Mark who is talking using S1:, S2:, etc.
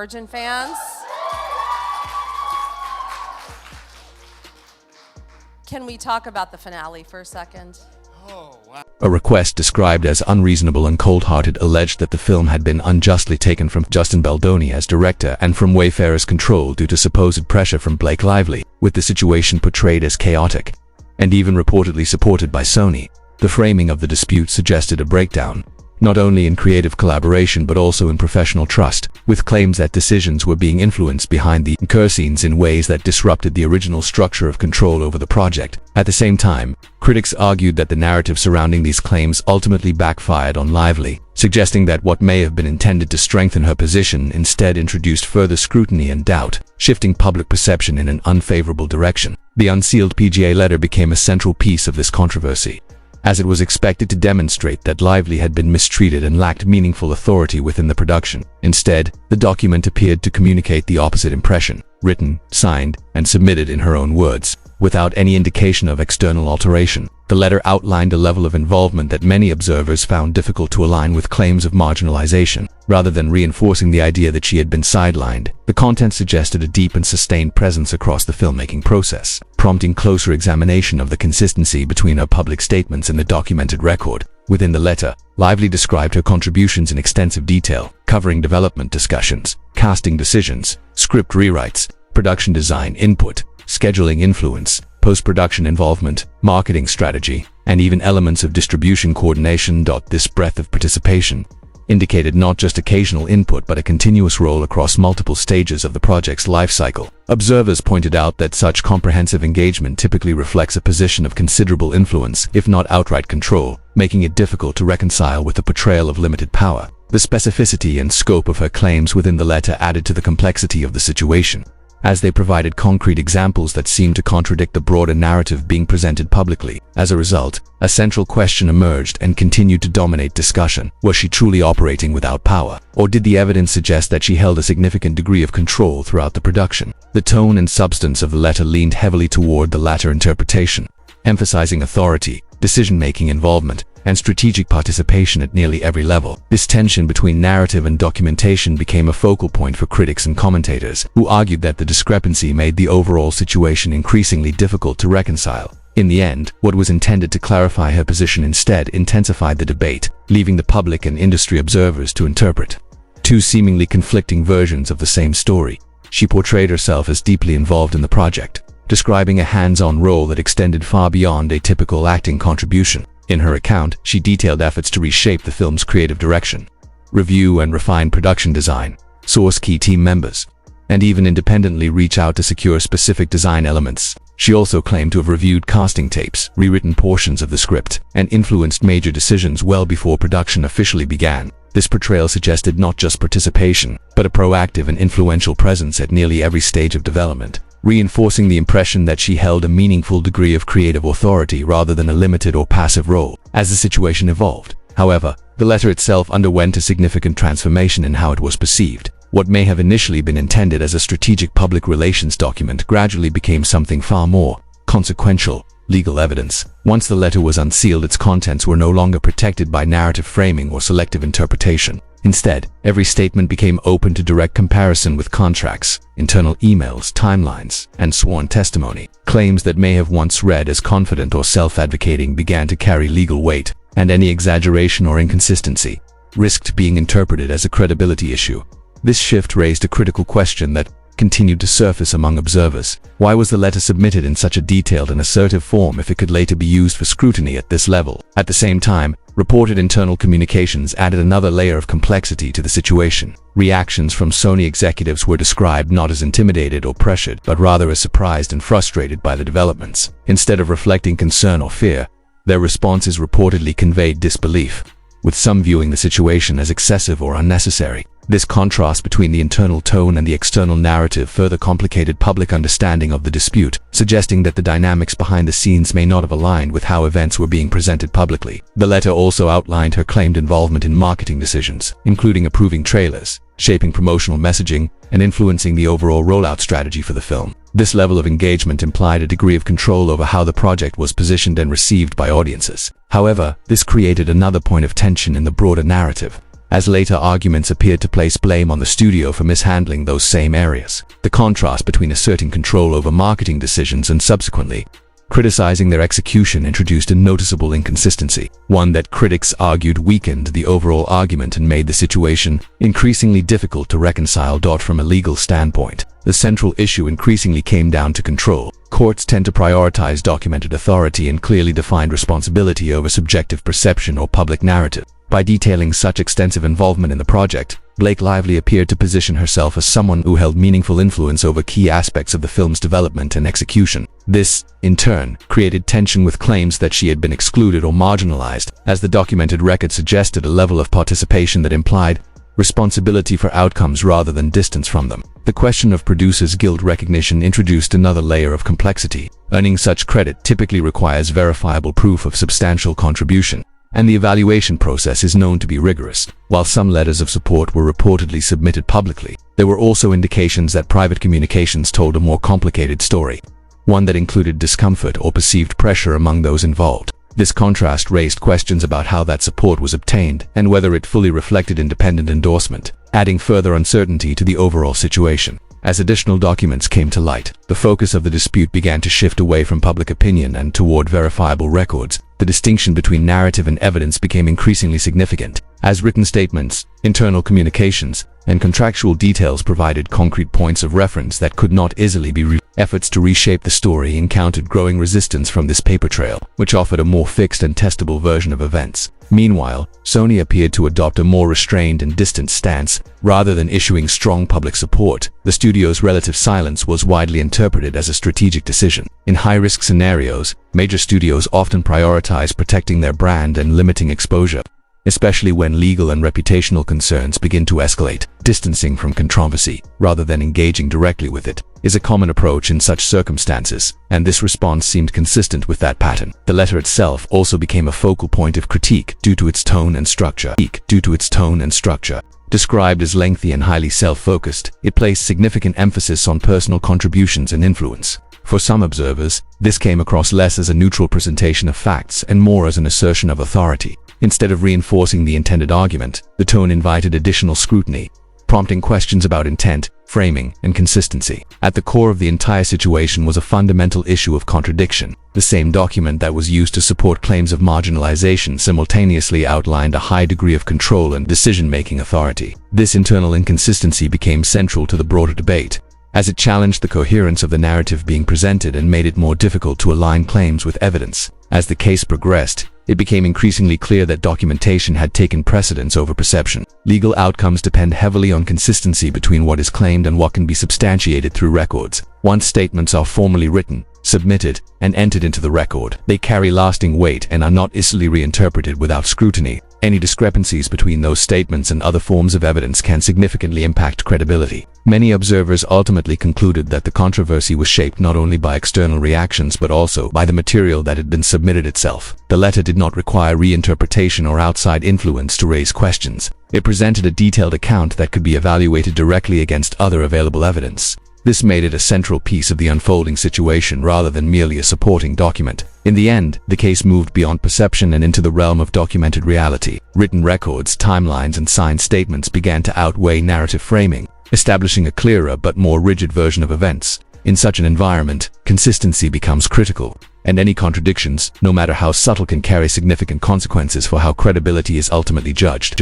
S1: Virgin fans? Can we talk about the finale for a second?
S2: A request described as unreasonable and cold-hearted alleged that the film had been unjustly taken from Justin Baldoni as director and from Wayfarer's control due to supposed pressure from Blake Lively, with the situation portrayed as chaotic, and even reportedly supported by Sony. The framing of the dispute suggested a breakdown, not only in creative collaboration but also in professional trust, with claims that decisions were being influenced behind the scenes in ways that disrupted the original structure of control over the project. At the same time, critics argued that the narrative surrounding these claims ultimately backfired on Lively, suggesting that what may have been intended to strengthen her position instead introduced further scrutiny and doubt, shifting public perception in an unfavorable direction. The unsealed PGA letter became a central piece of this controversy, as it was expected to demonstrate that Lively had been mistreated and lacked meaningful authority within the production. Instead, the document appeared to communicate the opposite impression, written, signed, and submitted in her own words, without any indication of external alteration. The letter outlined a level of involvement that many observers found difficult to align with claims of marginalization. Rather than reinforcing the idea that she had been sidelined, the content suggested a deep and sustained presence across the filmmaking process, prompting closer examination of the consistency between her public statements and the documented record. Within the letter, Lively described her contributions in extensive detail, covering development discussions, casting decisions, script rewrites, production design input, scheduling influence, post-production involvement, marketing strategy, and even elements of distribution coordination. This breadth of participation indicated not just occasional input but a continuous role across multiple stages of the project's life cycle. Observers pointed out that such comprehensive engagement typically reflects a position of considerable influence, if not outright control, making it difficult to reconcile with the portrayal of limited power. The specificity and scope of her claims within the letter added to the complexity of the situation, as they provided concrete examples that seemed to contradict the broader narrative being presented publicly. As a result, a central question emerged and continued to dominate discussion. Was she truly operating without power, or did the evidence suggest that she held a significant degree of control throughout the production? The tone and substance of the letter leaned heavily toward the latter interpretation, emphasizing authority, decision-making involvement, and strategic participation at nearly every level. This tension between narrative and documentation became a focal point for critics and commentators, who argued that the discrepancy made the overall situation increasingly difficult to reconcile. In the end, what was intended to clarify her position instead intensified the debate, leaving the public and industry observers to interpret two seemingly conflicting versions of the same story. She portrayed herself as deeply involved in the project, describing a hands-on role that extended far beyond a typical acting contribution. In her account, she detailed efforts to reshape the film's creative direction, review and refine production design, source key team members, and even independently reach out to secure specific design elements. She also claimed to have reviewed casting tapes, rewritten portions of the script, and influenced major decisions well before production officially began. This portrayal suggested not just participation, but a proactive and influential presence at nearly every stage of development, reinforcing the impression that she held a meaningful degree of creative authority rather than a limited or passive role. As the situation evolved, however, the letter itself underwent a significant transformation in how it was perceived. What may have initially been intended as a strategic public relations document gradually became something far more consequential: legal evidence. Once the letter was unsealed, its contents were no longer protected by narrative framing or selective interpretation. Instead, every statement became open to direct comparison with contracts, internal emails, timelines, and sworn testimony. Claims that may have once read as confident or self-advocating began to carry legal weight, and any exaggeration or inconsistency risked being interpreted as a credibility issue. This shift raised a critical question that continued to surface among observers. Why was the letter submitted in such a detailed and assertive form if it could later be used for scrutiny at this level? At the same time, reported internal communications added another layer of complexity to the situation. Reactions from Sony executives were described not as intimidated or pressured, but rather as surprised and frustrated by the developments. Instead of reflecting concern or fear, their responses reportedly conveyed disbelief, with some viewing the situation as excessive or unnecessary. This contrast between the internal tone and the external narrative further complicated public understanding of the dispute, suggesting that the dynamics behind the scenes may not have aligned with how events were being presented publicly. The letter also outlined her claimed involvement in marketing decisions, including approving trailers, shaping promotional messaging, and influencing the overall rollout strategy for the film. This level of engagement implied a degree of control over how the project was positioned and received by audiences. However, this created another point of tension in the broader narrative. as later arguments appeared to place blame on the studio for mishandling those same areas. The contrast between asserting control over marketing decisions and subsequently criticizing their execution introduced a noticeable inconsistency, one that critics argued weakened the overall argument and made the situation increasingly difficult to reconcile. From a legal standpoint, the central issue increasingly came down to control. Courts tend to prioritize documented authority and clearly defined responsibility over subjective perception or public narrative. By detailing such extensive involvement in the project, Blake Lively appeared to position herself as someone who held meaningful influence over key aspects of the film's development and execution. This, in turn, created tension with claims that she had been excluded or marginalized, as the documented record suggested a level of participation that implied responsibility for outcomes rather than distance from them. The question of producers' guilt recognition introduced another layer of complexity. Earning such credit typically requires verifiable proof of substantial contribution, and the evaluation process is known to be rigorous. While some letters of support were reportedly submitted publicly, there were also indications that private communications told a more complicated story, one that included discomfort or perceived pressure among those involved. This contrast raised questions about how that support was obtained and whether it fully reflected independent endorsement, adding further uncertainty to the overall situation. As additional documents came to light, the focus of the dispute began to shift away from public opinion and toward verifiable records. The distinction between narrative and evidence became increasingly significant, as written statements, internal communications, and contractual details provided concrete points of reference that could not easily be Efforts to reshape the story encountered growing resistance from this paper trail, which offered a more fixed and testable version of events. Meanwhile, Sony appeared to adopt a more restrained and distant stance. Rather than issuing strong public support, the studio's relative silence was widely interpreted as a strategic decision. In high-risk scenarios, major studios often prioritize protecting their brand and limiting exposure, especially when legal and reputational concerns begin to escalate. Distancing from controversy, rather than engaging directly with it, is a common approach in such circumstances, and this response seemed consistent with that pattern. The letter itself also became a focal point of critique due to its tone and structure. Described as lengthy and highly self-focused, it placed significant emphasis on personal contributions and influence. For some observers, this came across less as a neutral presentation of facts and more as an assertion of authority. Instead of reinforcing the intended argument, the tone invited additional scrutiny, prompting questions about intent, framing, and consistency. At the core of the entire situation was a fundamental issue of contradiction. The same document that was used to support claims of marginalization simultaneously outlined a high degree of control and decision-making authority. This internal inconsistency became central to the broader debate, as it challenged the coherence of the narrative being presented and made it more difficult to align claims with evidence. As the case progressed, it became increasingly clear that documentation had taken precedence over perception. Legal outcomes depend heavily on consistency between what is claimed and what can be substantiated through records. Once statements are formally written, submitted, and entered into the record, they carry lasting weight and are not easily reinterpreted without scrutiny. Any discrepancies between those statements and other forms of evidence can significantly impact credibility. Many observers ultimately concluded that the controversy was shaped not only by external reactions but also by the material that had been submitted itself. The letter did not require reinterpretation or outside influence to raise questions. It presented a detailed account that could be evaluated directly against other available evidence. This made it a central piece of the unfolding situation rather than merely a supporting document. In the end, the case moved beyond perception and into the realm of documented reality. Written records, timelines, and signed statements began to outweigh narrative framing, establishing a clearer but more rigid version of events. In such an environment, consistency becomes critical, and any contradictions, no matter how subtle, can carry significant consequences for how credibility is ultimately judged.